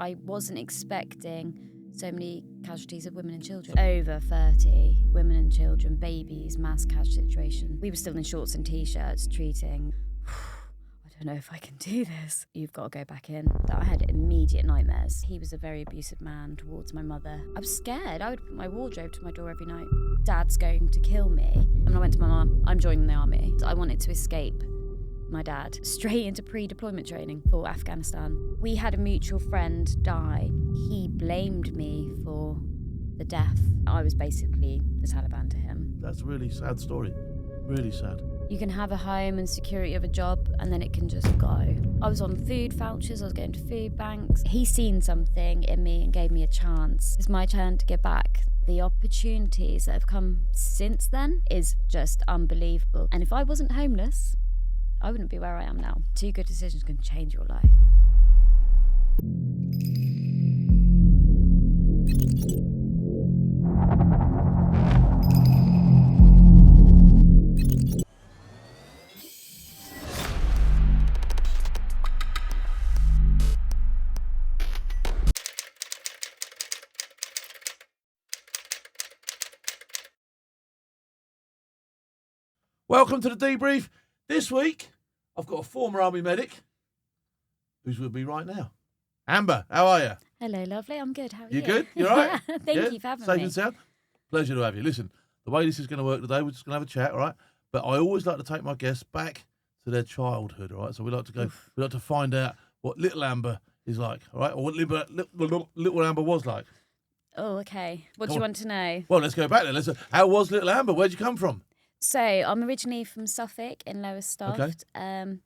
I wasn't expecting so many casualties of women and children. Over 30 women and children, babies, mass casualty situation. We were still in shorts and t-shirts treating. I don't know if I can do this. You've got to go back in. I had immediate nightmares. He was a very abusive man towards my mother. I was scared. I would put my wardrobe to my door every night. Dad's going to kill me. And I went to my mum, I'm joining the army. I wanted to escape my dad straight into pre-deployment training for Afghanistan. We had a mutual friend die. He blamed me for the death. I was basically the Taliban to him. That's a really sad story. Really sad. You can have a home and security of a job and then it can just go. I was on food vouchers, I was going to food banks. He's seen something in me and gave me a chance. It's my turn to get back. The opportunities that have come since then is just unbelievable. And if I wasn't homeless, I wouldn't be where I am now. 2 good decisions can change your life. Welcome to the debrief. This week, I've got a former army medic who's with me right now. Amber, how are you? Hello, lovely. I'm good. How are you? You good? You all right? Yeah, thank you for having Safe me. and sound? Pleasure to have you. Listen, the way this is going to work today, we're just going to have a chat, all right? But I always like to take my guests back to their childhood, all right? So we like to go, we like to find out what little Amber is like, all right? Or what little Amber was like. Oh, okay. What do you want to know? Well, let's go back then. How was little Amber? Where'd you come from? So I'm originally from Suffolk in Lowestoft. Okay.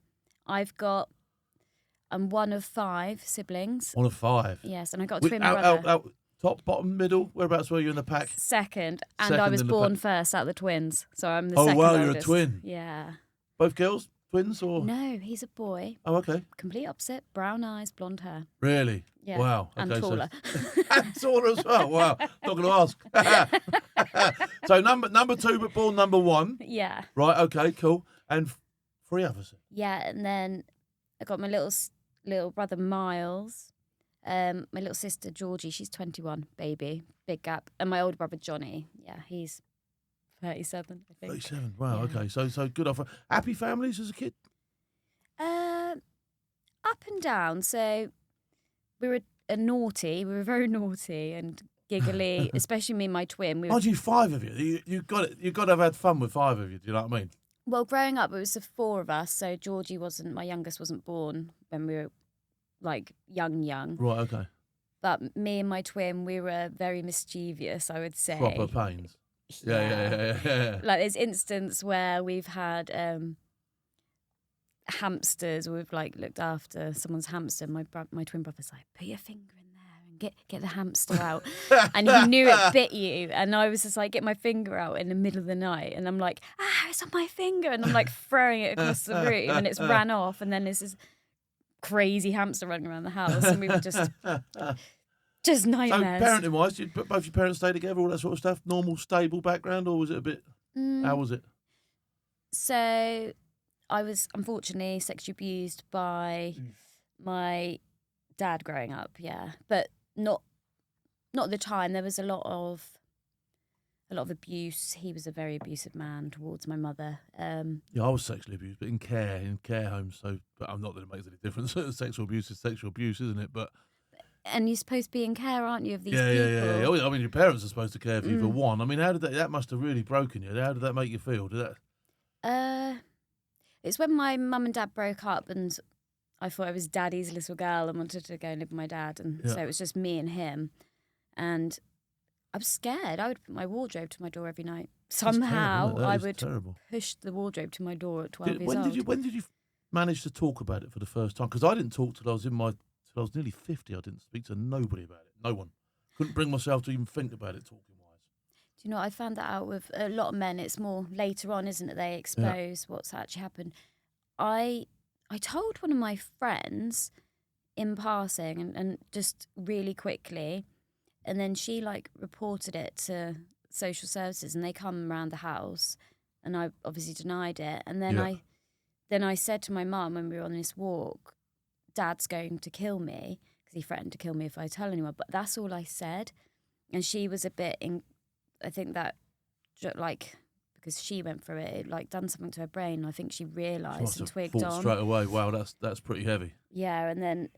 I'm one of 5 siblings. One of 5. Yes, and I got a twin brother. Top, bottom, middle? Whereabouts were you in the pack? Second, and Second I was in the born pack. first out of the twins, so I'm the Oh, second wow, oldest. you're a twin. Yeah. Both girls? Twins or? No, he's a boy. Oh, okay. Complete opposite, brown eyes, blonde hair. Really? Yeah. Wow. And Okay, taller. And taller as well. Wow. Not going to ask. So number 2, but born number 1. Yeah. Right. Okay. Cool. And 3 others. Yeah, and then I got my little brother Miles, my little sister Georgie. She's 21, baby, big gap, and my older brother Johnny. Yeah, he's 37, I think. 37. Wow. Yeah. Okay. So good offer. Happy families as a kid? Up and down. So we were naughty. We were very naughty and giggly, especially me and my twin. Mind you, 5 of you. You got it. You got to have had fun with 5 of you. Do you know what I mean? Well, growing up, it was the 4 of us. So Georgie my youngest wasn't born when we were like young. Right. Okay. But me and my twin, we were very mischievous, I would say. Proper pains. Yeah. Like there's instance where we've had hamsters. We've like looked after someone's hamster. My twin brother's like, put your finger in there and get the hamster out. And he knew it bit you. And I was just like, get my finger out in the middle of the night. And I'm like, it's on my finger. And I'm like throwing it across the room and it's ran off. And then there's this crazy hamster running around the house. And we were just nightmares. So parenting-wise, did both your parents stay together, all that sort of stuff? Normal, stable background, or was it a bit... How was it? So I was unfortunately sexually abused by my dad growing up, yeah. But not at the time. There was a lot of abuse. He was a very abusive man towards my mother. Yeah, I was sexually abused, but in care homes. So, but I'm not that it makes any difference. Sexual abuse is sexual abuse, isn't it? But... And you're supposed to be in care, aren't you, of these people? Yeah. I mean, your parents are supposed to care for you for one. I mean, how did that must have really broken you. How did that make you feel? It's when my mum and dad broke up and I thought I was daddy's little girl and wanted to go and live with my dad. And so it was just me and him. And I was scared. I would put my wardrobe to my door every night. Somehow I would push the wardrobe to my door at 12 years old. When did you manage to talk about it for the first time? Because I didn't talk till I was nearly 50. I didn't speak to nobody about it. No one. Couldn't bring myself to even think about it talking-wise. Do you know, I found that out with a lot of men. It's more later on, isn't it? They expose what's actually happened. I told one of my friends in passing and just really quickly, and then she like reported it to social services and they come around the house and I obviously denied it. And then I said to my mum when we were on this walk, Dad's going to kill me, because he threatened to kill me if I tell anyone. But that's all I said. And she was a bit I think that, like, because she went through it, like done something to her brain. I think she realised and twigged on. Straight away. Wow, that's pretty heavy. Yeah, and then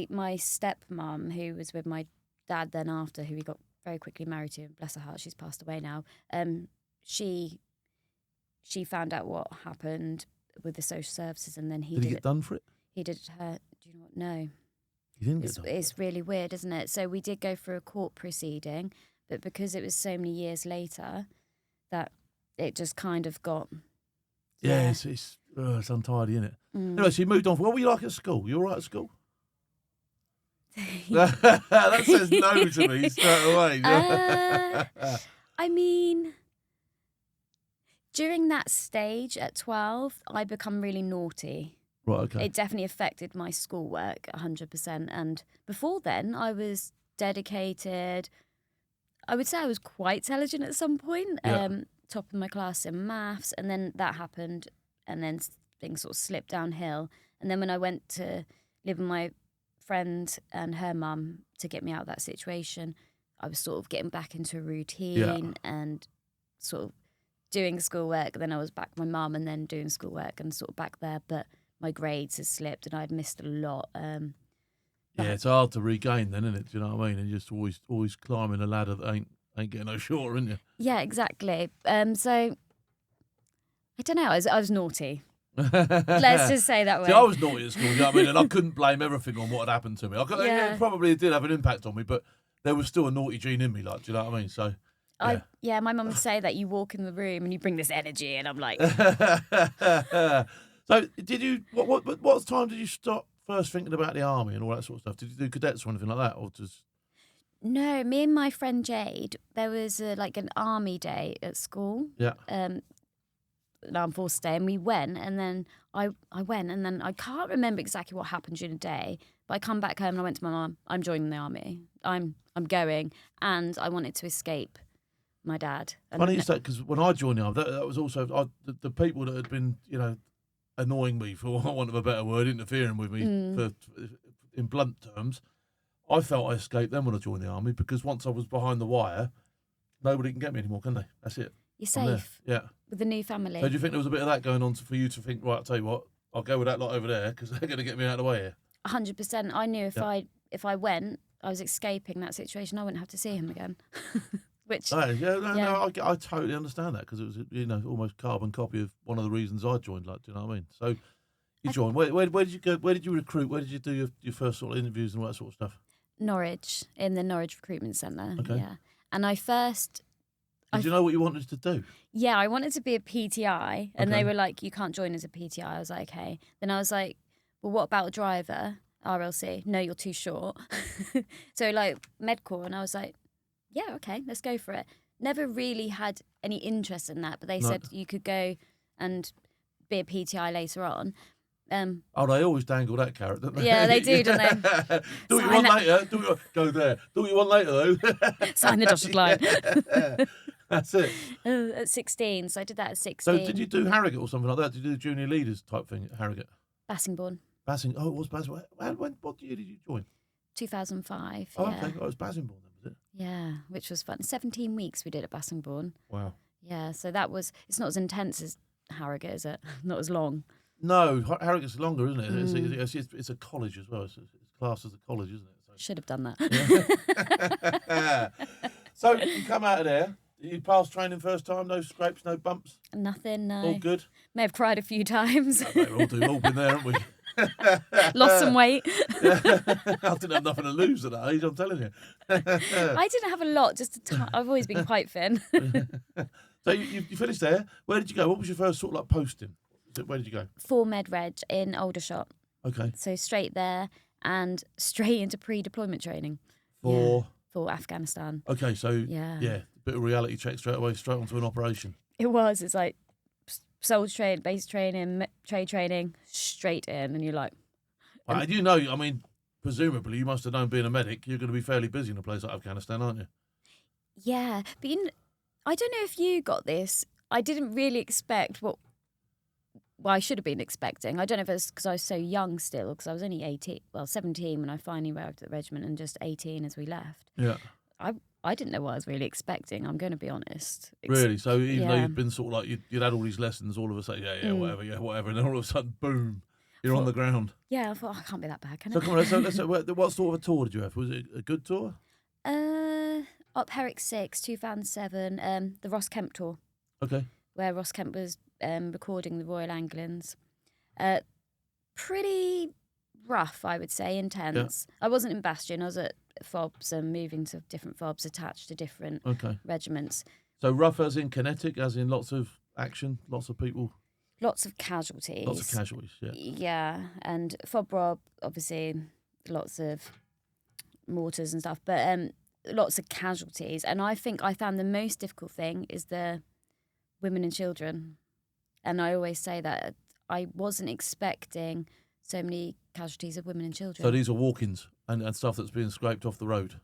my stepmom, who was with my dad then after, who he got very quickly married to, and bless her heart, she's passed away now. She found out what happened with the social services, and then did he get done for it? He did her. Do you know what? No. He didn't get done. It's really weird, isn't it? So we did go through a court proceeding, but because it was so many years later, that it just kind of got. Yeah, it's untidy, isn't it? Anyway, so you moved on. What were you like at school? You all right at school? That says no to me straight away. I mean, during that stage at 12, I become really naughty. Right, okay. It definitely affected my schoolwork 100%. And before then, I was dedicated. I would say I was quite intelligent at some point. Top of my class in maths. And then that happened. And then things sort of slipped downhill. And then when I went to live with my friend and her mum to get me out of that situation, I was sort of getting back into a routine and sort of doing schoolwork. Then I was back with my mum and then doing schoolwork and sort of back there. But my grades had slipped and I'd missed a lot. It's hard to regain then, isn't it? Do you know what I mean? And you're just always climbing a ladder that ain't getting no shorter, isn't you? Yeah, exactly. So I don't know. I was naughty. Let's just say that way. See, I was naughty at school, you know what I mean? And I couldn't blame everything on what had happened to me. It probably did have an impact on me, but there was still a naughty gene in me, like, do you know what I mean? So, my mum would say that you walk in the room and you bring this energy, and I'm like... So, did you? What time did you start first thinking about the army and all that sort of stuff? Did you do cadets or anything like that, or just? No, me and my friend Jade. There was an army day at school. Yeah. An armed forces day, and we went, and then I went, and then I can't remember exactly what happened during the day. But I come back home and I went to my mum. I'm joining the army. I'm going, and I wanted to escape my dad. Funny you say, because when I joined the army, that was also the people that had been, annoying me, for want of a better word, interfering with me in blunt terms. I felt I escaped them when I joined the army, because once I was behind the wire, nobody can get me anymore, can they? That's it. You're safe. Yeah. With the new family. So do you think there was a bit of that going on for you to think, right, I'll tell you what, I'll go with that lot over there because they're going to get me out of the way here? 100%. I knew if I went, I was escaping that situation. I wouldn't have to see him again. Which I totally understand that, because it was almost carbon copy of one of the reasons I joined. Like, do you know what I mean? So you joined. Where did you go? Where did you recruit? Where did you do your first sort of interviews and all that sort of stuff? Norwich, in the Norwich Recruitment Centre. Okay. Yeah, and Did you know what you wanted to do? Yeah, I wanted to be a PTI, and they were like, "You can't join as a PTI." I was like, "Okay." Then I was like, "Well, what about a driver?" R.A.M.C. No, you're too short. So Medcorps, and I was like, yeah, okay, let's go for it. Never really had any interest in that, but they said you could go and be a PTI later on. They always dangle that carrot, don't they? Yeah, they do, don't they? Do what you want later. Go there. Do what you want later, though. Sign the dotted line. That's it. At 16, so I did that at 16. So did you do Harrogate or something like that? Did you do the junior leaders type thing at Harrogate? Bassingbourne. Oh, it was Bassingbourne. What year did you join? 2005. Oh, yeah. okay. Oh, it was Bassingbourne then, was it? Yeah, which was fun. 17 weeks we did at Bassingbourne. Wow. Yeah, so it's not as intense as Harrogate, is it? Not as long. No, Harrogate's longer, isn't it? It's a college as well. It's classed as a college, isn't it? So. Should have done that. Yeah. So you come out of there. You passed training first time, no scrapes, no bumps? Nothing, no. All good? May have cried a few times. We've all been there, haven't we? Lost some weight. I didn't have nothing to lose at that age, I'm telling you. I didn't have a lot, I've always been quite thin. So you finished there. Where did you go? What was your first sort of posting? Where did you go? 4 Med Reg in Aldershot. Okay. So straight there and straight into pre-deployment training. For Afghanistan. Okay, so yeah, bit of reality check straight away, straight onto an operation. It was. It's like soldier training, base training, trade training, straight in, and you're like. And presumably you must have known being a medic, you're going to be fairly busy in a place like Afghanistan, aren't you? Yeah, but I don't know if you got this. I didn't really expect what well, I should have been expecting. I don't know if it's because I was so young still, because I was only 17 when I finally arrived at the regiment, and just 18 as we left. Yeah. I didn't know what I was really expecting. I'm going to be honest. Really? So even though yeah. you'd been sort of like you'd had all these lessons, all of a sudden, whatever, and then all of a sudden, boom, you're on the ground. Yeah, I thought, I can't be that bad, can So it? come on, let's what sort of a tour did you have? Was it a good tour? Up Herrick 6, 2007, the Ross Kemp tour, Okay. where Ross Kemp was recording the Royal Anglians. Pretty rough, I would say, intense. I wasn't in Bastion, I was at FOBs and moving to different FOBs attached to different regiments. So rough as in kinetic, as in lots of action, lots of people? Lots of casualties. Lots of casualties, yeah. Yeah, and FOB Rob, obviously, lots of mortars and stuff, but lots of casualties. And I think I found the most difficult thing is the women and children. And I always say that I wasn't expecting so many casualties of women and children. So these are walk-ins and stuff that's being scraped off the road?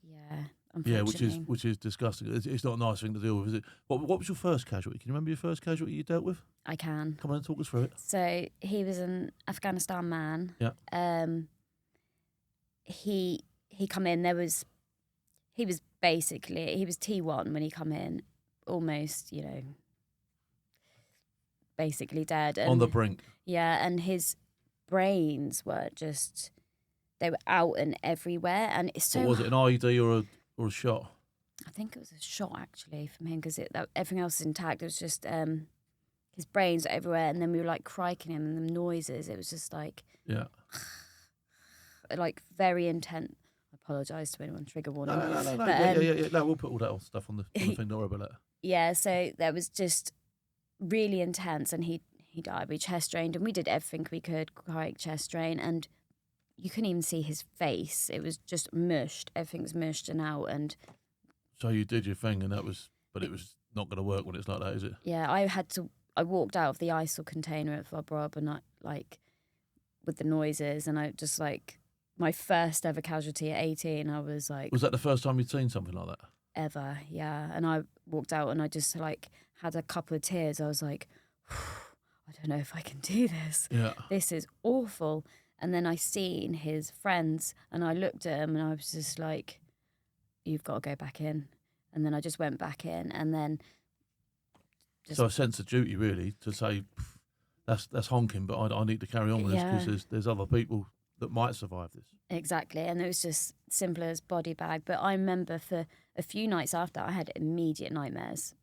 Yeah, unfortunately. Yeah, which is disgusting. It's not a nice thing to deal with, is it? What was your first casualty? Can you remember your first casualty you dealt with? I can. Come on and talk us through it. So he was an Afghanistan man. Yeah. He come in, he was T1 when he come in, almost, basically dead. And, on the brink. Yeah, and his brains were they were out and everywhere, and it's so. What was it, an IED or a shot? I think it was a shot actually from him, because everything else is intact. It was just his brains were everywhere, and then we were like cracking him, and the noises. It was just like like very intense. I apologise to anyone. Trigger warning. No. But, No, we'll put all that stuff on the thing. Don't worry about that. Yeah, so that was just really intense, and he died. We chest drained, and we did everything we could, crying chest drain, and you couldn't even see his face. It was just mushed. Everything was mushed and out, and so you did your thing, and but it was not going to work when it's like that, is it? Yeah, I walked out of the ISIL container at Fob Rob, and with the noises, and I just my first ever casualty at 18. I was like, was that the first time you'd seen something like that? Ever, yeah. And I walked out, and I just had a couple of tears. I was like, I don't know if I can do this. Yeah. This is awful. And then I seen his friends, and I looked at him, and I was just like, you've got to go back in. And then I just went back in, and then so a sense of duty, really, to say that's honking, but I need to carry on with this, because there's other people that might survive this. Exactly, and it was just simple as body bag. But I remember for a few nights after, I had immediate nightmares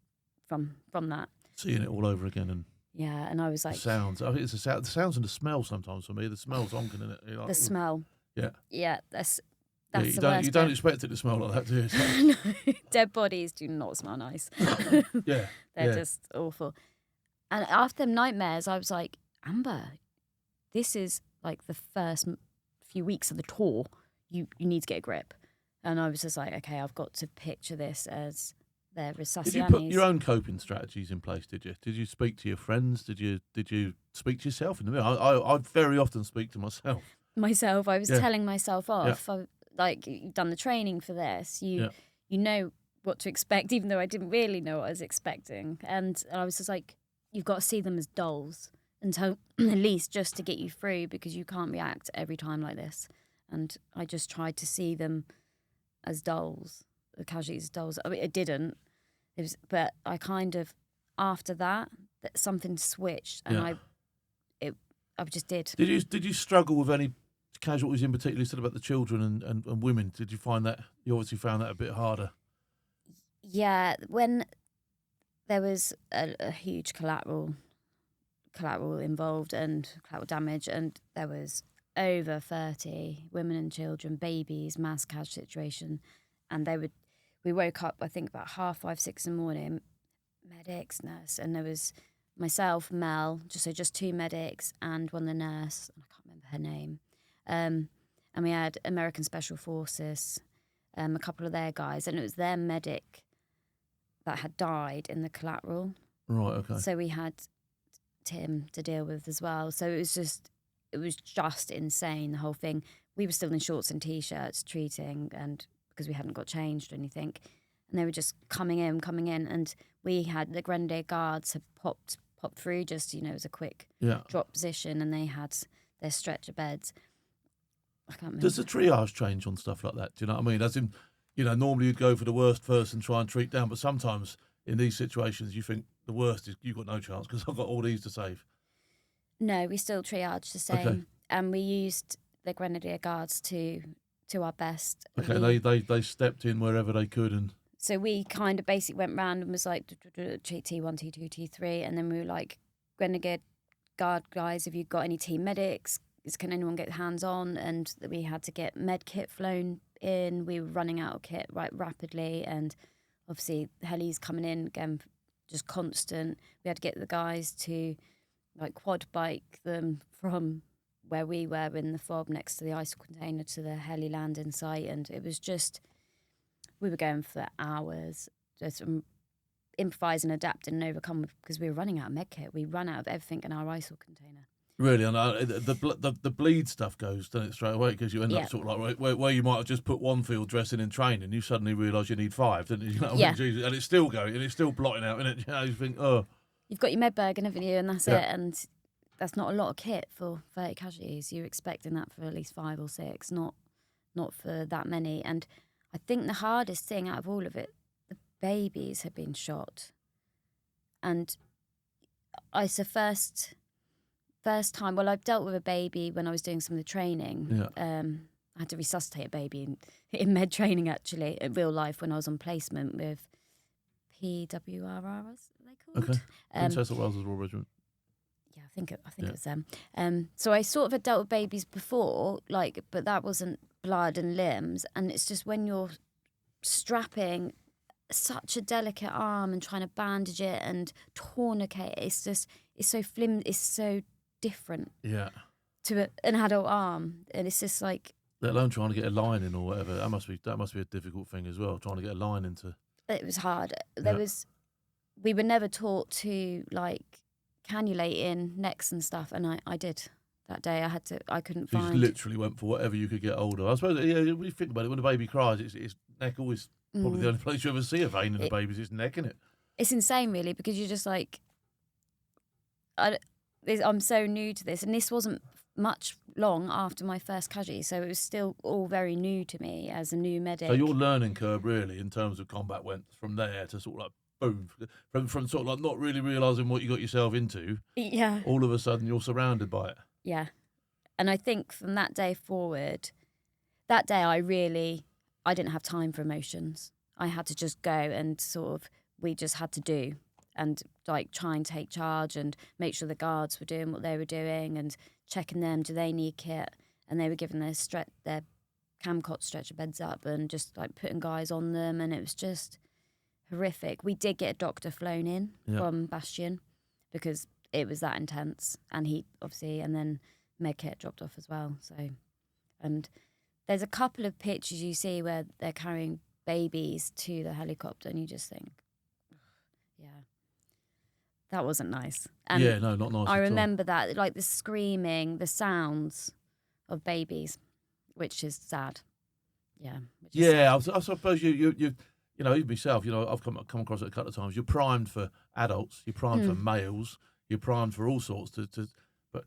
from that. Seeing it all over again, and and I was like, the sounds. I think it's the sounds and the smell sometimes for me. The smell's honking in it. You're like, the smell. Yeah, that's the worst. You don't expect it to smell like that, do you? No, dead bodies do not smell nice. They're just awful. And after them nightmares, I was like, Amber, this is the first few weeks of the tour. You need to get a grip. And I was just like, okay, I've got to picture this as their Resuscianis. Did you put your own coping strategies in place, did you? Did you speak to your friends? Did you speak to yourself in the mirror? I very often speak to myself. I was telling myself off. You've done the training for this. You know what to expect, even though I didn't really know what I was expecting. And I was just like, you've got to see them as dolls until at least just to get you through, because you can't react every time like this. And I just tried to see them as dolls, the casualties as dolls. I mean, it didn't. But I kind of, after that something switched, and I just did. Did you struggle with any casualties in particular? You said about the children and women. Did you find that, you obviously found that a bit harder? Yeah, when there was a huge collateral involved and collateral damage, and there was over 30 women and children, babies, mass casualty situation, and we woke up, I think, about 5:30, 6 in the morning, medics, nurse, and there was myself, Mel, just two medics, and one of the nurse, I can't remember her name, and we had American Special Forces, a couple of their guys, and it was their medic that had died in the collateral. Right, okay. So we had Tim to deal with as well. So it was just insane, the whole thing. We were still in shorts and T-shirts treating, and because we hadn't got changed or anything. And they were just coming in, and we had the Grenadier Guards had popped popped through, just, it was a quick Yeah. drop position, and they had their stretcher beds. I can't remember. Does the triage change on stuff like that? Do you know what I mean? As in, normally you'd go for the worst first and try and treat down, but sometimes in these situations you think the worst is you've got no chance because I've got all these to save. No, we still triaged the same. Okay. And we used the Grenadier Guards to our best. Okay, they stepped in wherever they could, and so we kind of basically went round and was like T1, T2, T3, and then we were like, Grenadier Guard guys, have you got any team medics? Can anyone get hands on? And we had to get med kit flown in. We were running out of kit right rapidly, and obviously helis coming in again, just constant. We had to get the guys to like quad bike them from where we were in the fob next to the ISIL container to the heli landing site, and it was just, we were going for hours, just improvising, adapting, and overcome, because we were running out of medkit. We ran out of everything in our ISIL container. really, and the bleed stuff goes, doesn't it, straight away, because you end up sort of like where you might have just put one field dressing in training, you suddenly realise you need 5, didn't you? And it's still going, and it's still blotting out, isn't it? You think, oh. You've got your Medbergen, haven't you, and that's it, and that's not a lot of kit for 30 casualties. You're expecting that for at least 5 or 6, not for that many. And I think the hardest thing out of all of it, the babies had been shot. And it's the first time, well, I've dealt with a baby when I was doing some of the training. I had to resuscitate a baby in med training, actually, in real life, when I was on placement with PWRRs, are they called? Okay. Princess of Wales's Royal Regiment. Yeah, I think it was them. So I sort of had dealt with babies before, but that wasn't blood and limbs. And it's just when you're strapping such a delicate arm and trying to bandage it and tourniquet, it's so it's so different. Yeah. To an adult arm, and it's just like. Let alone trying to get a line in or whatever. That must be a difficult thing as well. Trying to get a line into. It was hard. We were never taught to cannulate in necks and stuff, and I did that day. I couldn't find. You just literally went for whatever you could get hold of. I suppose, when you think about it, when a baby cries, its neck always probably the only place you ever see a vein in a baby's its neck, isn't it? It's insane, really, because you're just I'm so new to this, and this wasn't much long after my first casualty, so it was still all very new to me as a new medic. So your learning curve, really, in terms of combat, went from there to sort of boom, from sort of not really realising what you got yourself into. Yeah. All of a sudden, you're surrounded by it. Yeah, and I think from that day forward, that day I didn't have time for emotions. I had to just go, and we just had to do, and try and take charge and make sure the guards were doing what they were doing and checking them, do they need kit? And they were giving their Camcot stretcher beds up and just putting guys on them, and it was just horrific. We did get a doctor flown in from Bastion because it was that intense, and he obviously, and then medkit dropped off as well. So, and there's a couple of pictures you see where they're carrying babies to the helicopter, and you just think, that wasn't nice. And not nice. I remember that, the screaming, the sounds of babies, which is sad. Yeah. Sad. I suppose you even myself, I've come across it a couple of times. You're primed for adults, you're primed for males, you're primed for all sorts. But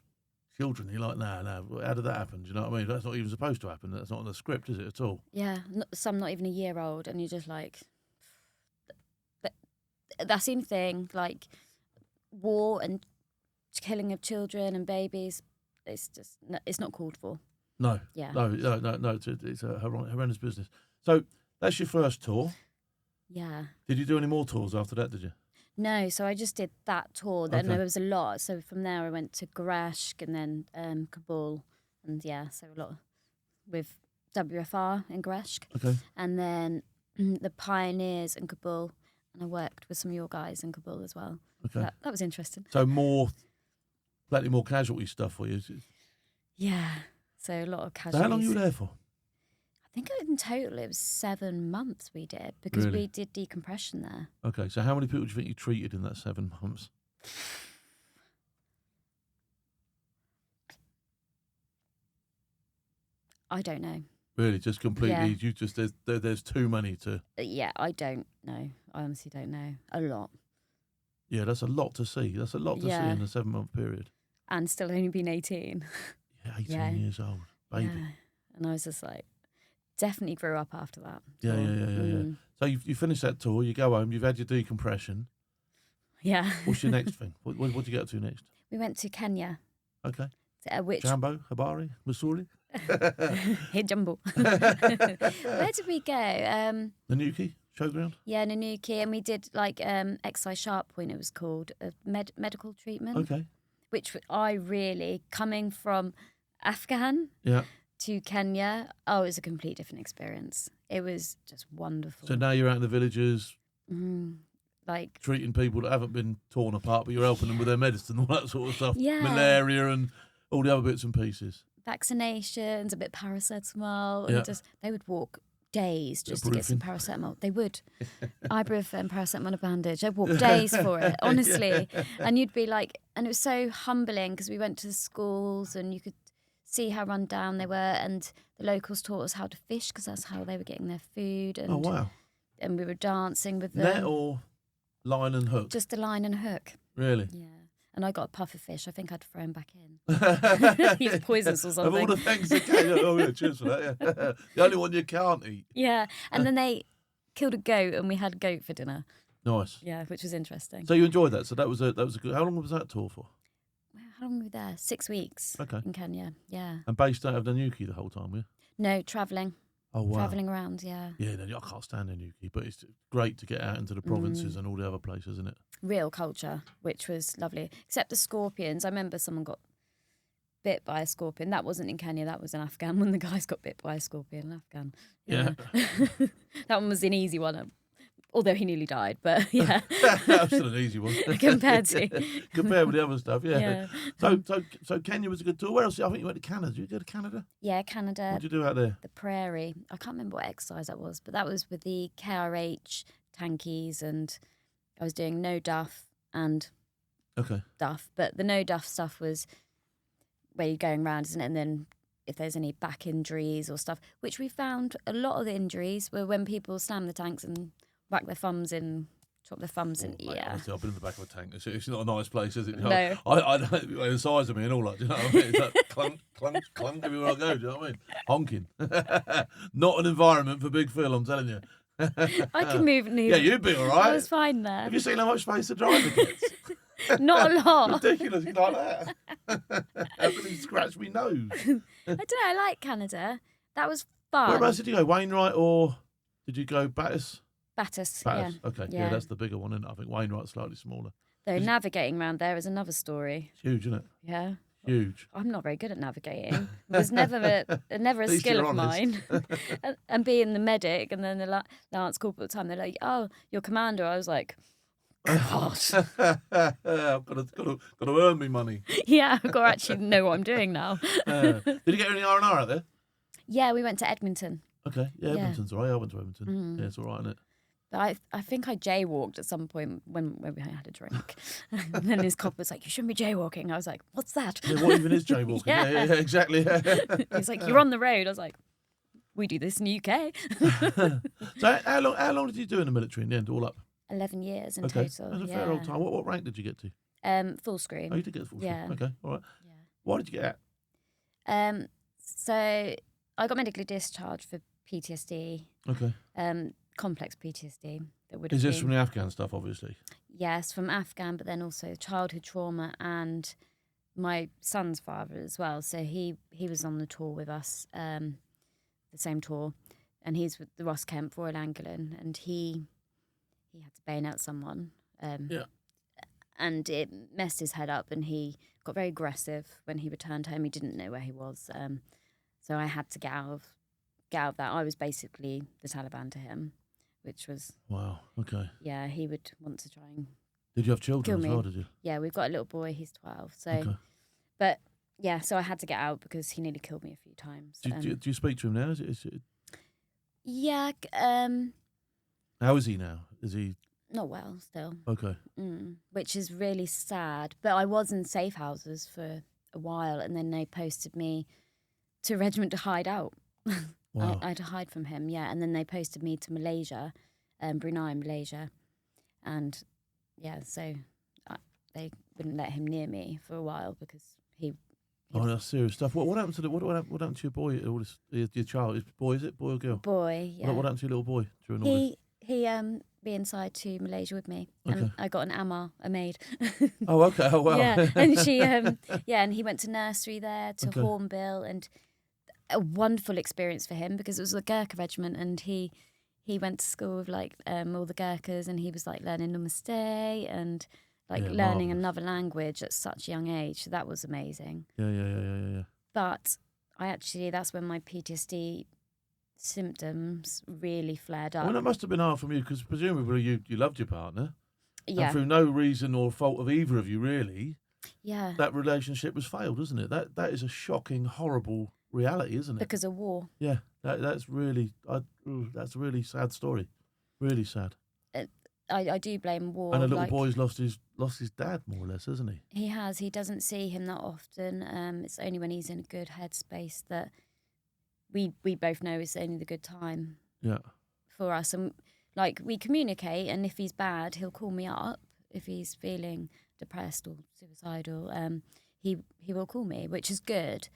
children, you're like, no, how did that happen? Do you know what I mean? That's not even supposed to happen. That's not in the script, is it, at all? Yeah, some not even a year old, and you're just like, that's the same thing, war and killing of children and babies, it's not called for. No. Yeah. No, it's a horrendous business. So that's your first tour. Yeah. Did you do any more tours after that, did you? No, so I just did that tour. Then there was a lot. So from there I went to Greshk and then Kabul, and so a lot with WFR in Greshk. Okay. And then the Pioneers in Kabul, and I worked with some of your guys in Kabul as well. Okay. That was interesting. So slightly more casualty stuff for you. Yeah. So a lot of casualties. So how long were you there for? I think in total it was 7 months we did, because we did decompression there. Okay. So how many people do you think you treated in that 7 months? I don't know. Really, just completely. Yeah. There's too many to. I don't know. I honestly don't know. A lot. Yeah, that's a lot to see. That's a lot to see in a 7-month period. And still only been 18. Yeah, 18 years old, baby. Yeah. And I was just like, definitely grew up after that. Yeah, tour. yeah. So you finish that tour, you go home, you've had your decompression. Yeah. What's your next thing? What do you get up to next? We went to Kenya. Okay. Which Jambo, Habari, Missouri? Hit Jumbo. Where did we go? Nanuki showground? Yeah, Nanuki, and we did like exercise sharp point. It was called a medical treatment. Okay. Which I really, coming from Afghan to Kenya, it was a complete different experience. It was just wonderful. So now you're out in the villages, like treating people that haven't been torn apart, but you're helping them with their medicine, all that sort of stuff. Yeah. Malaria and all the other bits and pieces. Vaccinations, a bit paracetamol, and they would walk days just to get some paracetamol. They would. Ibuprofen, paracetamol, and a bandage. They'd walk days for it, honestly. Yeah. And you'd be like, and it was so humbling because we went to the schools and you could see how run down they were, and the locals taught us how to fish because that's how they were getting their food. And, oh, wow. And we were dancing with them. Net or line and hook? Just a line and hook. Really? Yeah. And I got a puff of fish. I think I'd throw him back in. He's poisonous or something. Of all the things that can, oh yeah, cheers for that. Yeah, the only one you can't eat. Yeah, and then they killed a goat, and we had goat for dinner. Nice. Yeah, which was interesting. So you enjoyed that. So that was a good. How long was that tour for? How long were we there? 6 weeks. Okay. In Kenya. Yeah. And based out of Nanuki the whole time, were you? No, travelling. Oh wow. Travelling around, yeah. Yeah, I can't stand Nanuki, but it's great to get out into the provinces and all the other places, isn't it? Real culture, which was lovely. Except the scorpions. I remember someone got bit by a scorpion. That wasn't in Kenya, that was in Afghan when the guys got bit by a scorpion in Afghan. Yeah. That one was an easy one. Although he nearly died, but yeah. That was an easy one. Compared with the other stuff, yeah. So Kenya was a good tour. Where else? I think you went to Canada. Did you go to Canada? Yeah, Canada. What did you do out there? The prairie. I can't remember what exercise that was, but that was with the KRH tankies, and I was doing no duff and duff. But the no duff stuff was where you're going around, isn't it? And then if there's any back injuries or stuff, which we found a lot of the injuries were when people slam the tanks and whack their thumbs in, chop their thumbs in. Mate, yeah. honestly, I've been in the back of a tank. It's not a nice place, is it? No. I don't the size of me and all that. Do you know what I mean? It's like clunk, clunk, clunk everywhere I go. Do you know what I mean? Honking. Not an environment for Big Phil, I'm telling you. I can move. Yeah, you'd be all right. I was fine there. Have you seen how much space the driver gets? Not a lot. Ridiculous, like that. Everything scratched me nose. I don't know. I like Canada. That was fun. Whereabouts did you go? Wainwright or did you go Battis? Battis, yeah. Okay, yeah, that's the bigger one, isn't it? I think Wainwright's slightly smaller. Though navigating around there is another story. It's huge, isn't it? Yeah. Huge. I'm not very good at navigating. It was never a skill of mine. and being the medic and then the Lance Corporal at the time, they're like, oh, you're commander. I was like, God. I've got to earn me money. Yeah, I've got to actually know what I'm doing now. Did you get any R&R out there? Yeah, we went to Edmonton. Okay, yeah, Edmonton's all right. I went to Edmonton. Yeah, it's all right, isn't it? But I think I jaywalked at some point when we had a drink. And then his cop was like, you shouldn't be jaywalking. I was like, what's that? Yeah, what even is jaywalking? yeah, exactly. He's like, you're on the road. I was like, we do this in the UK. So how long did you do in the military in the end, all up? 11 years in total. That's a fair old time. What rank did you get to? Full screen. Oh, you did get full screen? Yeah. Okay, all right. Yeah. Why did you get out? So I got medically discharged for PTSD. Okay. Complex PTSD. Is this from the Afghan stuff, obviously? Yes, from Afghan, but then also childhood trauma and my son's father as well. So he was on the tour with us, the same tour, and he's with the Ross Kemp Royal Anglian, and he had to bayonet someone. And it messed his head up, and he got very aggressive when he returned home. He didn't know where he was, so I had to get out of that. I was basically the Taliban to him, which was wow. Okay. Yeah, he would want to try and. Did you have children as well? Did you? Yeah, we've got a little boy. He's 12. So, okay. But yeah, so I had to get out because he nearly killed me a few times. Do you speak to him now? Is it... Yeah. How is he now? Is he? Not well still. Okay. Which is really sad. But I was in safe houses for a while, and then they posted me to a regiment to hide out. Wow. I had to hide from him, yeah. And then they posted me to Malaysia, Brunei, Malaysia. And, yeah, so they wouldn't let him near me for a while because he Oh, that's serious stuff. What happened to what happened to your boy? Your child? Is it boy or girl? boy, yeah. What happened to your little boy during all this? He be inside to Malaysia with me, and Okay. I got an Amma, a maid. Oh, okay. Oh, wow. Yeah, and she and he went to nursery there, to Okay. Hornbill, and a wonderful experience for him because it was a Gurkha regiment, and he went to school with like all the Gurkhas, and he was like learning Namaste and like Yeah, learning marvellous. another language at such a young age. So that was amazing. Yeah. But that's when my PTSD symptoms really flared up. Well, that must have been hard for you because presumably you loved your partner, Yeah, and through no reason or fault of either of you really, yeah, that relationship was failed, isn't it? That is a shocking, horrible reality, isn't it? because of war. Yeah, that's a really sad story, really sad. I do blame war. And the little like, boy's lost his dad more or less, hasn't he? He has. He doesn't see him that often. It's only when he's in a good headspace that we both know it's only the good time Yeah. for us. And like we communicate, and if he's bad, he'll call me up. If he's feeling depressed or suicidal, he will call me, which is good.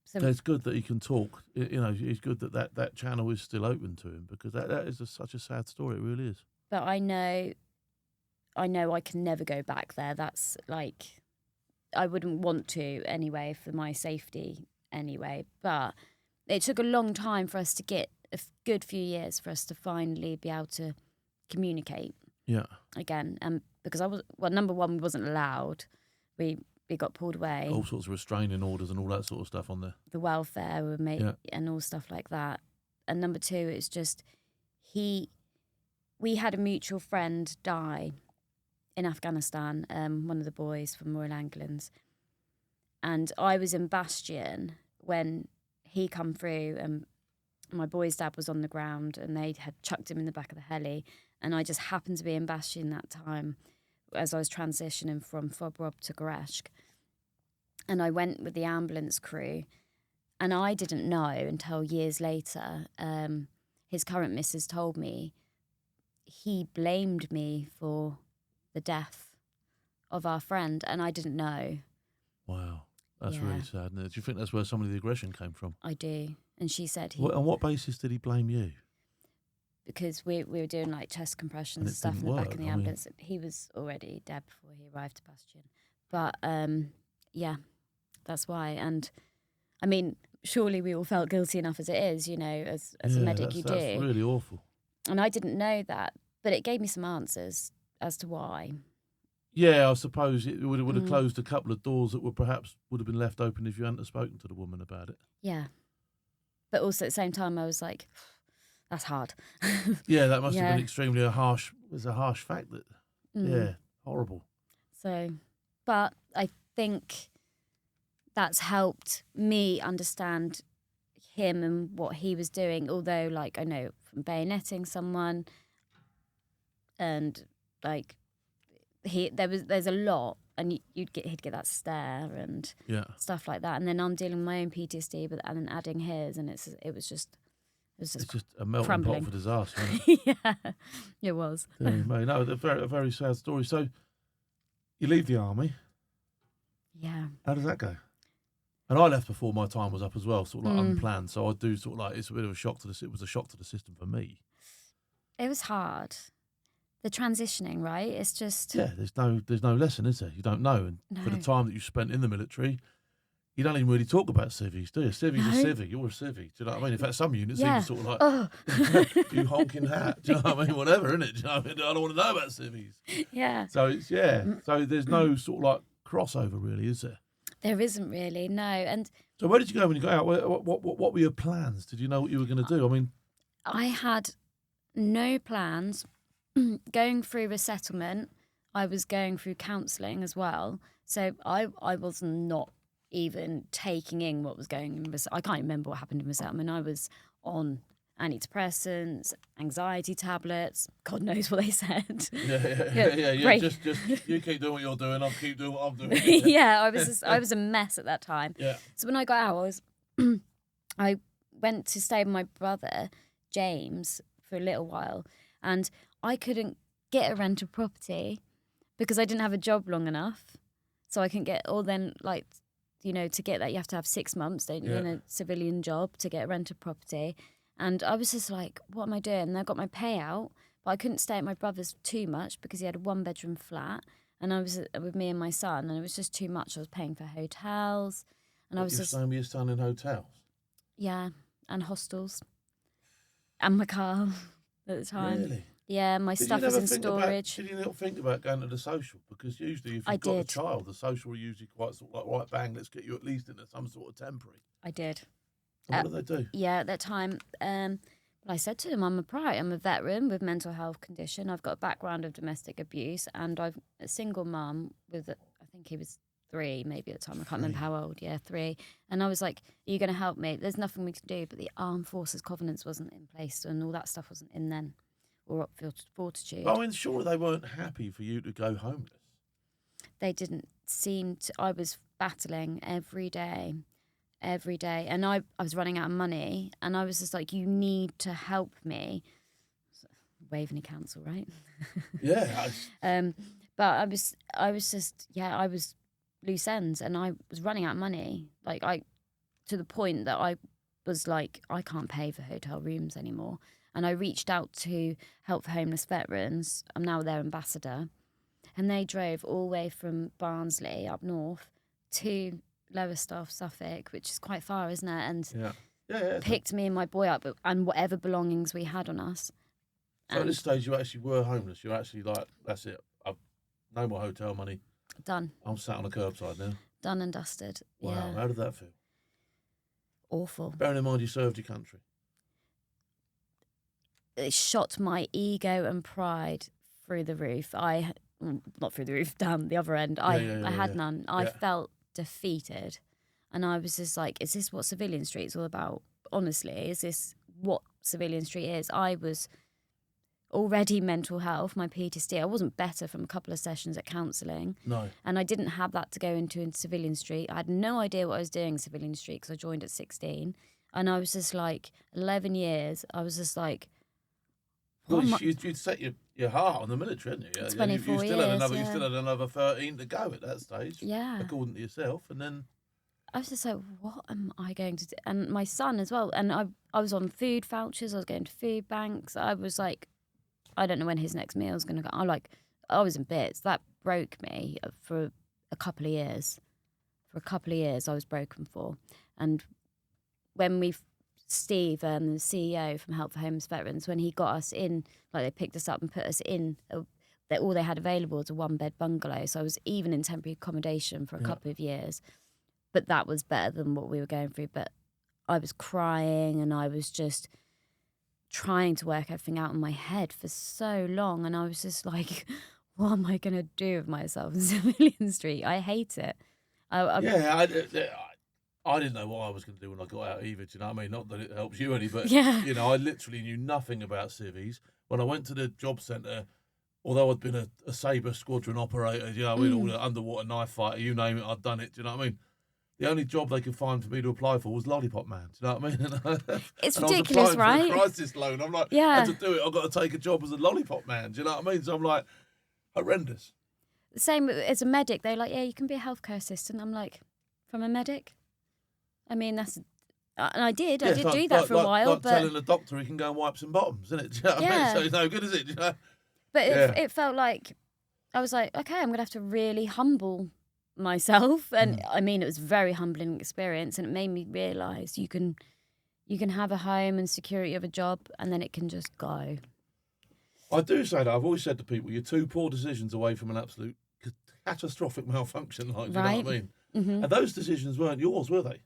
So it's good that he can talk. It's good that channel is still open to him because that is such a sad story. It really is. but I know I can never go back there. That's like, I wouldn't want to anyway, for my safety anyway. But it took a long time for us to get a good few years for us to finally be able to communicate. Yeah. Again, because number one, we wasn't allowed. We got pulled away. All sorts of restraining orders and all that sort of stuff on there. The welfare were made and all stuff like that. And number two, it's just we had a mutual friend die in Afghanistan, one of the boys from Royal Anglians. And I was in Bastion when he come through, and my boy's dad was on the ground and they had chucked him in the back of the heli. And I just happened to be in Bastion that time as I was transitioning from Fob to Goreshk. And I went with the ambulance crew, and I didn't know until years later, his current missus told me he blamed me for the death of our friend, and I didn't know. Wow. That's really sad, isn't it? Do you think that's where some of the aggression came from? I do. And she said On what basis did he blame you? Because we were doing like chest compressions and stuff in the back of the ambulance. He was already dead before he arrived to Bastion. But that's why. And I mean, surely we all felt guilty enough as it is, as a medic you do. That's really awful. And I didn't know that, but it gave me some answers as to why. Yeah, I suppose it would have closed a couple of doors that would have been left open if you hadn't have spoken to the woman about it. Yeah. But also at the same time, I was like, that's hard. Yeah, that must have been extremely a harsh fact that, horrible. So, but I think that's helped me understand him and what he was doing. Although, like, I know from bayoneting someone, and like there's a lot, and he'd get that stare and stuff like that. And then I'm dealing with my own PTSD, and then adding his, and it was just a melting crumbling pot for disaster, isn't it? Yeah, it was. No, a very sad story. So, you leave the army. Yeah. How does that go? And I left before my time was up as well, sort of like unplanned. So I do sort of like, it's a bit of a shock to it was a shock to the system for me. It was hard. The transitioning, right? It's just there's no lesson, is there? You don't know, and for the time that you spent in the military, you don't even really talk about civvies, do you? Civvies are civvy. You're a civvy. Do you know what I mean? In fact, some units even sort of like, you honking hat. Do you know what I mean? Whatever, innit? Do you know what I mean? I don't want to know about civvies. Yeah. So it's So there's no sort of like crossover, really, is there? There isn't really, no. And so where did you go when you got out? What were your plans? Did you know what you were going to do? I mean, I had no plans. Going through resettlement, I was going through counselling as well. So I was not even taking in what was going in. I can't remember what happened in resettlement. I was on antidepressants, anxiety tablets. God knows what they said. Yeah. Great. Just you keep doing what you're doing. I'll keep doing what I'm doing. Yeah, I was a mess at that time. Yeah. So when I got out, I went to stay with my brother James for a little while, and I couldn't get a rental property because I didn't have a job long enough. So I couldn't get, or then like, to get that you have to have 6 months, don't you, in a civilian job to get a rented property. And I was just like, what am I doing? And I got my payout, but I couldn't stay at my brother's too much because he had a 1-bedroom flat. And I was with me and my son, and it was just too much. I was paying for hotels. And I was just staying with your son in hotels? Yeah, and hostels. And my car at the time. Really? Yeah, my stuff was in storage. Did you not think about going to the social? Because usually if you've got a child, the social are usually quite sort of like, right, bang, let's get you at least into some sort of temporary. I did. And what did they do? Yeah, at that time, I said to him, I'm a veteran with mental health condition. I've got a background of domestic abuse, and I'm a single mum with, I think he was 3 maybe at the time. I can't remember how old. Yeah, 3. And I was like, are you going to help me? There's nothing we can do. But the Armed Forces Covenants wasn't in place, and all that stuff wasn't in then. Or Fortitude. I mean, surely they weren't happy for you to go homeless. They didn't seem to. I was battling every day. And I was running out of money, and I was just like, you need to help me. Waveney Council, right? Yeah. But I was loose ends, and I was running out of money. To the point that I was like, I can't pay for hotel rooms anymore. And I reached out to Help for Homeless Veterans. I'm now their ambassador. And they drove all the way from Barnsley up north to Lowestoft, Suffolk, which is quite far, isn't it? And picked me and my boy up and whatever belongings we had on us. So at this stage, you actually were homeless. You're actually like, that's it. I've no more hotel money. Done. I'm sat on the curbside now. Done and dusted. Wow. Yeah. How did that feel? Awful. Bearing in mind you served your country. It shot my ego and pride through the roof. Not through the roof, down the other end. I had none. I felt defeated. And I was just like, is this what Civilian Street is all about? Honestly, is this what Civilian Street is? I was already mental health, my PTSD. I wasn't better from a couple of sessions at counselling. No. And I didn't have that to go into in Civilian Street. I had no idea what I was doing in Civilian Street because I joined at 16. And I was just like, 11 years, I was just like, well, you'd set your heart on the military, hadn't you? 24 You still had another 13 to go at that stage. Yeah. According to yourself. And then I was just like, what am I going to do? And my son as well. And I was on food vouchers. I was going to food banks. I was like, I don't know when his next meal is going to go. I was in bits. That broke me for a couple of years. For a couple of years, I was broken for. And when Steve, the CEO from Help for Homeless Veterans, when he got us in, they picked us up and put us in, all they had available was a 1-bed bungalow. So I was even in temporary accommodation for a couple of years. But that was better than what we were going through. But I was crying, and I was just trying to work everything out in my head for so long. And I was just like, what am I going to do with myself in Civilian Street? I hate it. I didn't know what I was going to do when I got out either, do you know what I mean? Not that it helps you any, but, I literally knew nothing about civvies. When I went to the job centre, although I'd been a Sabre squadron operator, you know what I mean, all the underwater knife fighter, you name it, I'd done it, do you know what I mean? The only job they could find for me to apply for was Lollipop Man, do you know what I mean? It's ridiculous, right? I was applying for a crisis loan. I'm like, I had to do it, I've got to take a job as a Lollipop Man, do you know what I mean? So I'm like, horrendous. Same as a medic, they're like, you can be a healthcare assistant. I'm like, from a medic? I mean, that's... And I did do that for a while. But telling the doctor he can go and wipe some bottoms, isn't it? Do you know what I mean? So it's no good, is it? Do you know? But it felt like, I was like, okay, I'm going to have to really humble myself. And I mean, it was a very humbling experience, and it made me realise you can have a home and security of a job, and then it can just go. I do say that. I've always said to people, you're 2 poor decisions away from an absolute catastrophic malfunction, do you know what I mean? Mm-hmm. And those decisions weren't yours, were they?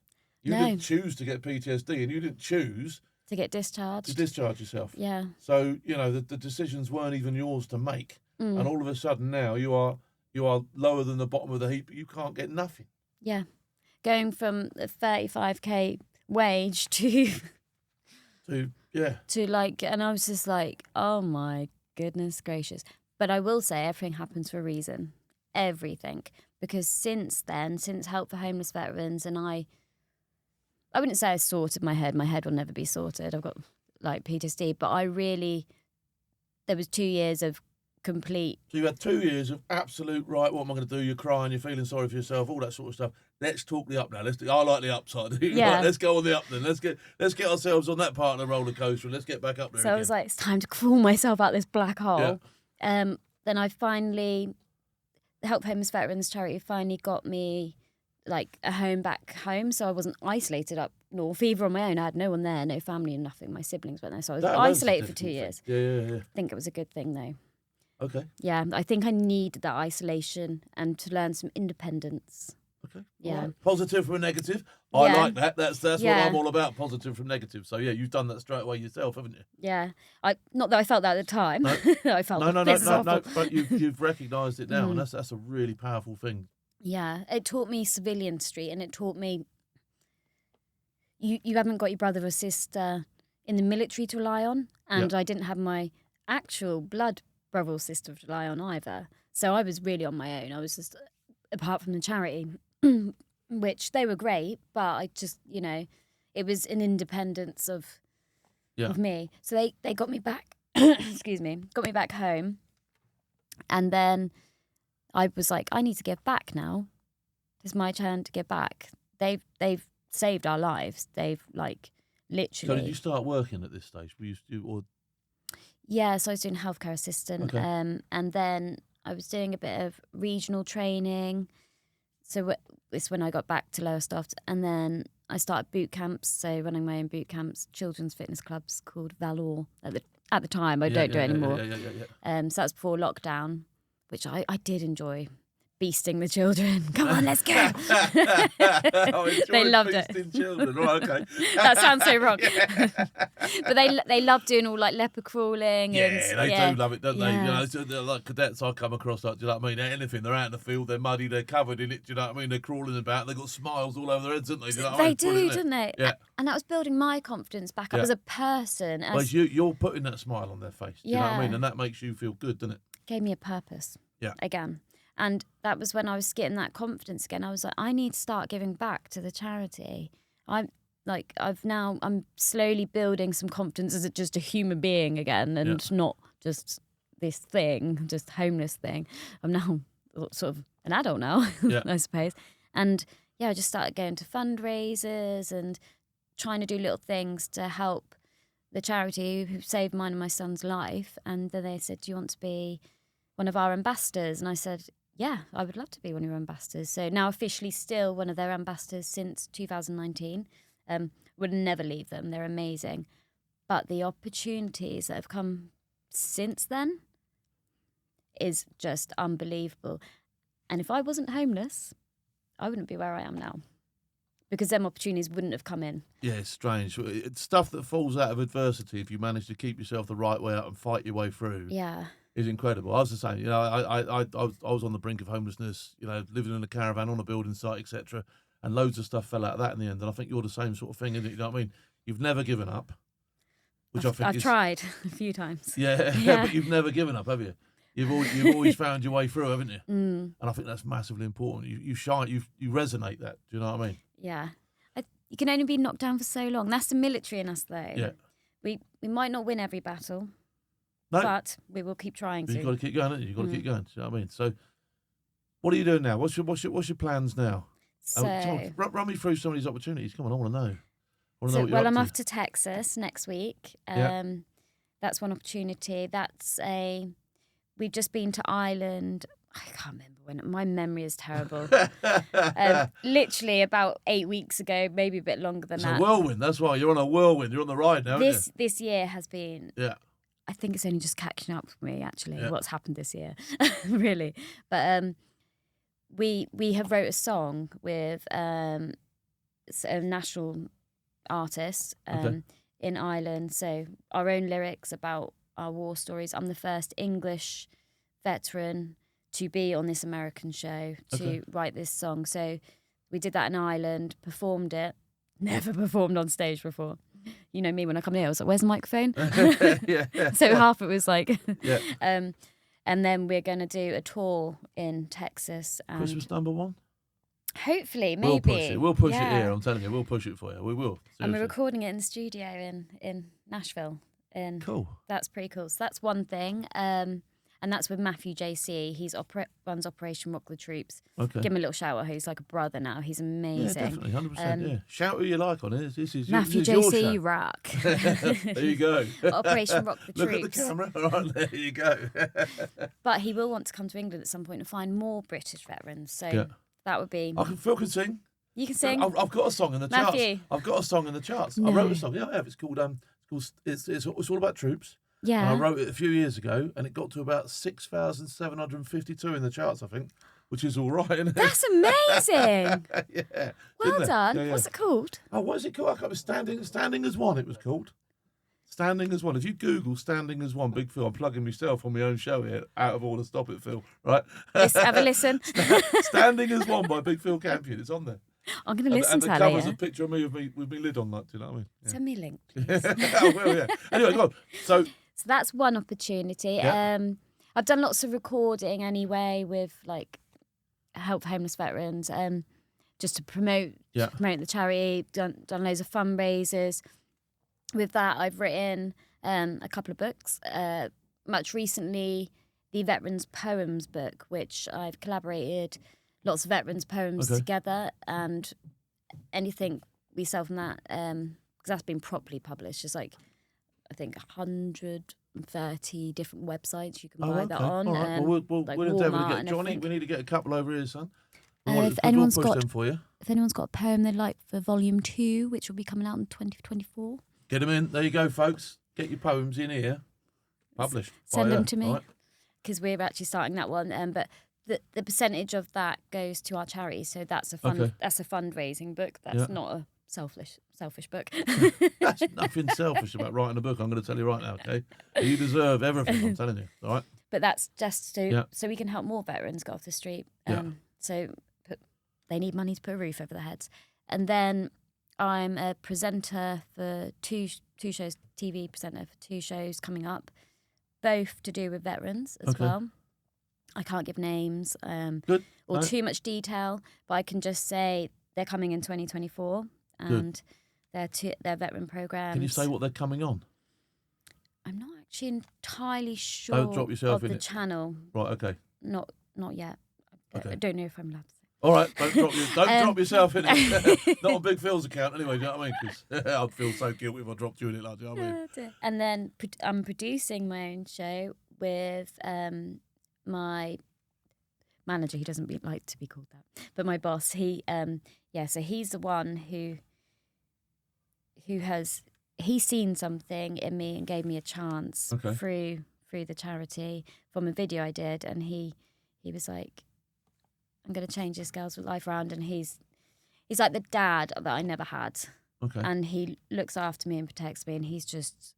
You didn't choose to get PTSD, and you didn't choose to get discharged. To discharge yourself. Yeah. So, the decisions weren't even yours to make. And all of a sudden now you are lower than the bottom of the heap, but you can't get nothing. Yeah. Going from a 35k wage to and I was just like, oh my goodness gracious. But I will say everything happens for a reason. Everything. Because since then, since Help for Homeless Veterans, and I wouldn't say I sorted my head will never be sorted. I've got PTSD, but there was 2 years of complete. So you had 2 years of absolute, right, what am I going to do? You're crying, you're feeling sorry for yourself, all that sort of stuff. Let's talk the up now. I like the upside. Yeah. Let's go on the up then. Let's get ourselves on that part of the roller coaster and let's get back up there So again. I was like, it's time to crawl myself out this black hole. Yeah. Then I finally, the Help Homeless Veterans charity finally got me like a home back home, so I wasn't isolated up north either on my own. I had no one there, no family and nothing. My siblings weren't there, so I was isolated for 2 years. Yeah. I think it was a good thing though. Okay. Yeah, I think I needed that isolation and to learn some independence. Okay. Yeah. Right. Positive from a negative. I Yeah. like that. That's what Yeah. I'm all about, positive from negative. So yeah, you've done that straight away yourself, haven't you? Yeah, not that I felt that at the time. No. I felt No, this is awful. but you've recognised it now, and that's a really powerful thing. Yeah, it taught me civilian street, and it taught me you haven't got your brother or sister in the military to rely on, and I didn't have my actual blood brother or sister to rely on either. So I was really on my own. I was just, apart from the charity, which they were great, but I just, it was an independence of me. So they got me back, excuse me, got me back home, and then I was like, I need to give back now. It's my turn to give back. They've saved our lives. They've literally. So did you start working at this stage? Yeah, so I was doing healthcare assistant, Okay. And then I was doing a bit of regional training. So it's when I got back to Lowestoft, and then I started boot camps. So running my own boot camps, children's fitness clubs called Valor at the time. I don't do it anymore. Yeah. So that's before lockdown, which I did enjoy. Beasting the children. Come on, let's go. They loved it. Children. Right, okay. That sounds so wrong. But they love doing all leopard crawling. Yeah, and, they do love it, don't they? Yeah. They're like cadets I come across, do you know what I mean? Anything, they're out in the field, they're muddy, they're covered in it, do you know what I mean? They're crawling about, they've got smiles all over their heads, don't they? Do you know what I mean? They do, don't they? Yeah. And that was building my confidence back up as a person. Well, you're putting that smile on their face, do you know what I mean? And that makes you feel good, doesn't it? Gave me a purpose. Yeah. Again. And that was when I was getting that confidence again. I was like, I need to start giving back to the charity. I'm slowly building some confidence as just a human being again, and not just this thing, just homeless thing. I'm now sort of an adult now, I suppose. And I just started going to fundraisers and trying to do little things to help the charity who saved mine and my son's life. And then they said, do you want to be one of our ambassadors? And I said, yeah, I would love to be one of your ambassadors. So now officially still one of their ambassadors since 2019. Would never leave them. They're amazing. But the opportunities that have come since then is just unbelievable. And if I wasn't homeless, I wouldn't be where I am now. Because them opportunities wouldn't have come in. Yeah, it's strange. It's stuff that falls out of adversity if you manage to keep yourself the right way out and fight your way through. Yeah. Is incredible. I was the same. I was on the brink of homelessness. Living in a caravan on a building site, etc. And loads of stuff fell out of that in the end. And I think you're the same sort of thing, isn't it? You know what I mean? You've never given up, which I've tried a few times. Yeah, but you've never given up, have you? You've always found your way through, haven't you? And I think that's massively important. You shine. You resonate that. Do you know what I mean? Yeah. You can only be knocked down for so long. That's the military in us, though. Yeah. We might not win every battle. No. But we will keep trying to. You've got to keep going, haven't you? You've got to keep going. Do you know what I mean? So, what are you doing now? What's your plans now? So, run me through some of these opportunities. Come on, I want to know. I'm off to Texas next week. That's one opportunity. We've just been to Ireland. I can't remember when. My memory is terrible. Literally about 8 weeks ago, maybe a bit longer than that. It's a whirlwind. That's why you're on a whirlwind. You're on the ride now. This year has been. Yeah. I think it's only just catching up with me, actually, what's happened this year, really. But we have wrote a song with a national artist in Ireland. So our own lyrics about our war stories. I'm the first English veteran to be on this American show to write this song. So we did that in Ireland, performed it. Never performed on stage before. You know me, when I come here, I was like, where's the microphone? So half it was like... and then we're going to do a tour in Texas. And Christmas #1? Hopefully, maybe. We'll push it here, I'm telling you. We'll push it for you. We will. Seriously. And we're recording it in the studio in Nashville. Cool. That's pretty cool. So that's one thing. And And that's with Matthew JC. He's runs Operation Rock the Troops. Okay. Give him a little shout out. He's like a brother now. He's amazing. Yeah, definitely, 100%. Yeah. Shout who you like on it. This is Matthew this is your JC show. Rock. There you go. Operation Rock the Look Troops. at the camera. All right, there you go. But he will want to come to England at some point and find more British veterans. So that would be. Phil can sing. You can sing. I've got a song in the Matthew. charts. I've got a song in the charts. No. I wrote a song. Yeah, I have. It's called it's all about troops. Yeah. And I wrote it a few years ago, and it got to about 6,752 in the charts, I think, which is all right, isn't it? That's amazing. Yeah. Well done. Yeah. What's it called? Oh, what is it called? I can't remember. Standing as One, it was called. Standing as One. If you Google Standing as One, Big Phil, I'm plugging myself on my own show here, out of order. Stop it, Phil. Right? Have a listen. Standing as One by Big Phil Campion. It's on there. I'm going to listen to and that the cover's later. a picture of me with my lid on, like, do you know what I mean? Yeah. Send me a link, please. Oh, well, yeah. Anyway, go on. So that's one opportunity. Yeah. I've done lots of recording anyway with like help for homeless veterans, just to promote the charity. Done loads of fundraisers. With that, I've written a couple of books. Much recently, the Veterans Poems book, which I've collaborated lots of veterans poems together, and anything we sell from that, because that's been properly published. It's like, I think 130 different websites you can buy that on. All right. Well, like we'll endeavour Walmart to get and Johnny. everything. We need to get a couple over here, son. If anyone's push got them for you. If anyone's got a poem they'd like for Volume 2, which will be coming out in 2024, Get them in. There you go, folks. Get your poems in here. Published. Send by them her, to me, all right? because we're actually starting that one. But the percentage of that goes to our charity, so that's a that's a fundraising book. That's not a selfish book. That's nothing selfish about writing a book. I'm going to tell you right now. Okay, you deserve everything. I'm telling you. All right. But that's just so we can help more veterans get off the street. So they need money to put a roof over their heads. And then I'm a presenter for two shows, TV presenter for 2 shows coming up, both to do with veterans as well. I can't give names or too much detail, but I can just say they're coming in 2024 and they're veteran programs. Can you say what they're coming on? I'm not actually entirely sure Don't drop yourself of in the it. channel. Right, okay. Not yet. Okay. I don't know if I'm allowed to say. All right, don't drop yourself in it. Not on Big Phil's account anyway, do you know what I mean? 'Cause I'd feel so guilty if I dropped you in it, like, do you know what I mean? And then I'm producing my own show with my manager. He doesn't like to be called that, but my boss. So he's the one who has seen something in me and gave me a chance through the charity from a video I did, and he was like, I'm going to change this girl's life around, and he's like the dad that I never had. Okay. And he looks after me and protects me, and he's just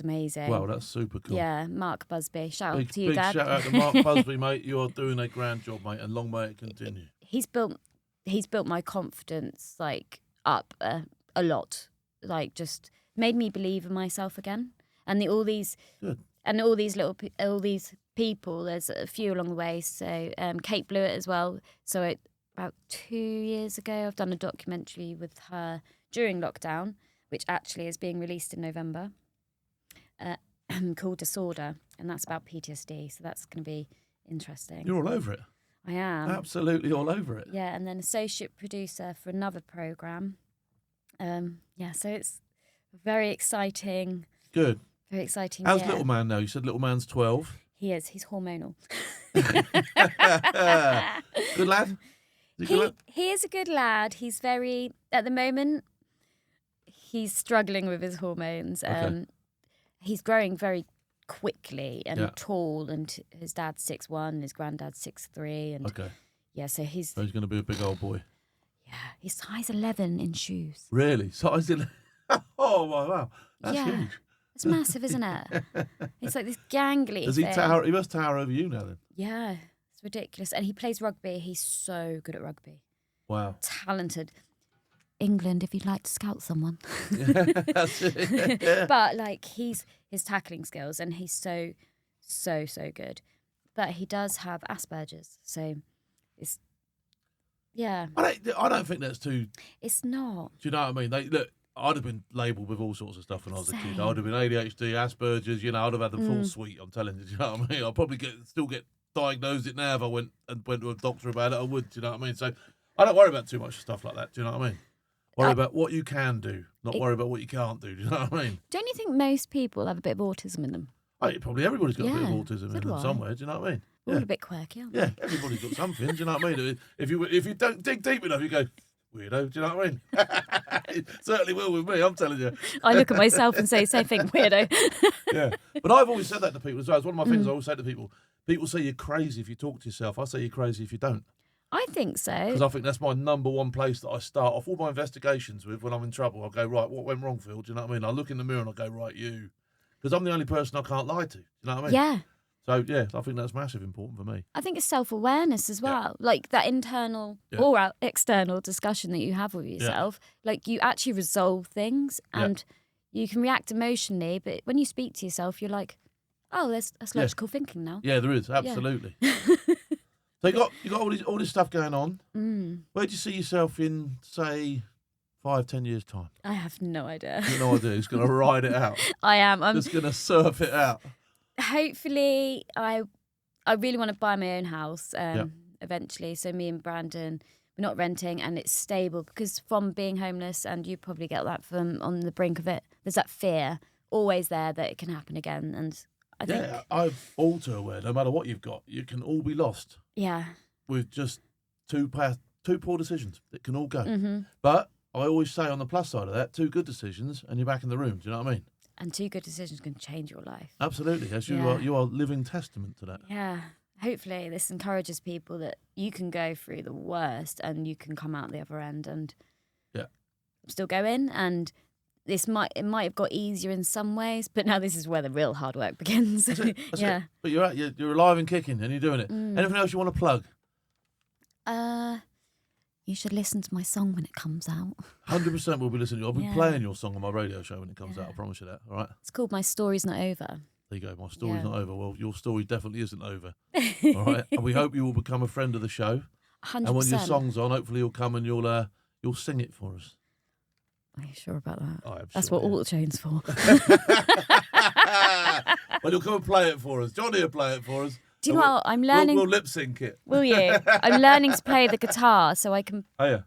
amazing. Wow, that's super cool. Yeah, Mark Busby. Shout out to you, big Dad. shout out to Mark Busby, mate. You are doing a grand job, mate, and long may it continue. He's built my confidence like up a lot. Like, just made me believe in myself again. And all these people. There's a few along the way. So Kate Blewett as well. So about 2 years ago, I've done a documentary with her during lockdown, which actually is being released in November, called Disorder, and that's about PTSD. So that's going to be interesting. You're all over it. I am. Absolutely all over it. Yeah, and then associate producer for another programme. So it's very exciting. Good. Very exciting. How's little man now? You said little man's 12. He is. He's hormonal. Good lad? Is he good lad? He is a good lad. He's very, at the moment, he's struggling with his hormones. He's growing very quickly and tall, and his dad's 6'1", his granddad's 6'3", and so he's going to be a big old boy. Yeah, he's size 11 in shoes. Really? Size 11? Oh, wow. That's huge. It's massive, isn't it? It's like this gangly Does he thing. tower? He must tower over you now then. Yeah, it's ridiculous. And he plays rugby. He's so good at rugby. Wow. Talented. England, if you'd like to scout someone. That's it. But like his tackling skills, and he's so good. But he does have Asperger's, so it's I don't think that's too. It's not. Do you know what I mean? Look, I'd have been labelled with all sorts of stuff when I was a kid. Same. I'd have been ADHD, Asperger's, you know, I'd have had the full suite, I'm telling you, do you know what I mean? I'd probably still get diagnosed it now if I went to a doctor about it, I would, do you know what I mean? So I don't worry about too much stuff like that, do you know what I mean? Worry about what you can do, not worry about what you can't do, do you know what I mean? Don't you think most people have a bit of autism in them? Probably everybody's got a bit of Yeah, autism so in do them I. somewhere, do you know what I mean? We're all a bit quirky, aren't we? Yeah, everybody's got something, do you know what I mean? If you don't dig deep enough, you go, weirdo, do you know what I mean? It certainly will with me, I'm telling you. I look at myself and say, same thing, weirdo. Yeah, but I've always said that to people as well. It's one of my things I always say to people. People say you're crazy if you talk to yourself. I say you're crazy if you don't. I think so. Because I think that's my number one place that I start off all my investigations with when I'm in trouble. I'll go, right, what went wrong, Phil? Do you know what I mean? I look in the mirror and I go, right, you. Because I'm the only person I can't lie to. Do you know what I mean? Yeah. So, yeah, I think that's massive important for me. I think it's self-awareness as well. Like that internal or external discussion that you have with yourself. Like you actually resolve things and you can react emotionally, but when you speak to yourself, you're like, oh, that's logical thinking now. Yeah, there is, absolutely. So you got all this stuff going on. Where do you see yourself in, say, 5-10 years' time? I have no idea. You've no idea. He's going to ride it out. I am. I'm just going to surf it out. Hopefully, I really want to buy my own house eventually. So me and Brandon, we're not renting and it's stable because from being homeless, and you probably get that from on the brink of it, there's that fear always there that it can happen again. And I think... Yeah, I'm all too aware, no matter what you've got, you can all be lost. Yeah. With just two poor decisions. It can all go. But I always say on the plus side of that, 2 good decisions and you're back in the room. Do you know what I mean? And 2 good decisions can change your life. Absolutely. As you are living testament to that. Yeah. Hopefully this encourages people that you can go through the worst and you can come out the other end and still go in. And it might have got easier in some ways, but now this is where the real hard work begins. That's it. But you're alive and kicking and you're doing it. Anything else you want to plug? You should listen to my song when it comes out. 100% we'll be listening. I'll be playing your song on my radio show when it comes out. I promise you that. All right. It's called My Story's Not Over. There you go. My story's not over. Well, your story definitely isn't over. All right. And we hope you will become a friend of the show. 100%. And when your song's on, hopefully you'll come and you'll sing it for us. Are you sure about that? I am That's sure, what auto-tune's for. Well, you'll come and play it for us. Johnny will play it for us. Do you know what? I'm learning... We'll lip sync it. Will you? I'm learning to play the guitar so I can... Oh, yeah.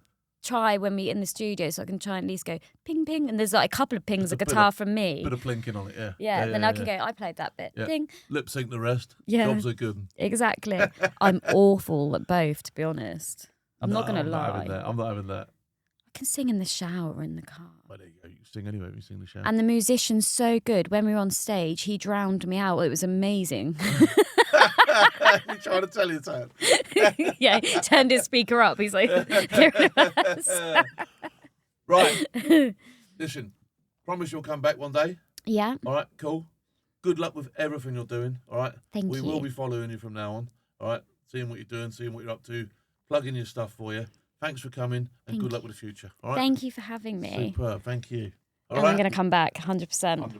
Try when we're in the studio, so I can try and at least go ping ping, and there's like a couple of pings of guitar from me. Bit of plinking on it, then I can go, I played that bit. Ping. Lip sync the rest. Yeah. Jobs are good. Exactly. I'm awful at both, to be honest. I'm not going to lie. I'm not having that. I can sing in the shower or in the car. Well, there you go. You can sing anyway when you sing in the shower. And the musician's so good. When we were on stage, he drowned me out. It was amazing. He's trying to tell you that. Yeah, he turned his speaker up. He's like, right. Listen, promise you'll come back one day. Yeah. All right, cool. Good luck with everything you're doing. All right. Thank you. We will be following you from now on. All right. Seeing what you're doing, seeing what you're up to, plugging your stuff for you. Thanks for coming and good luck with the future. All right. Thank you for having me. Superb. Thank you. All and right. I'm going to come back 100%. 100%.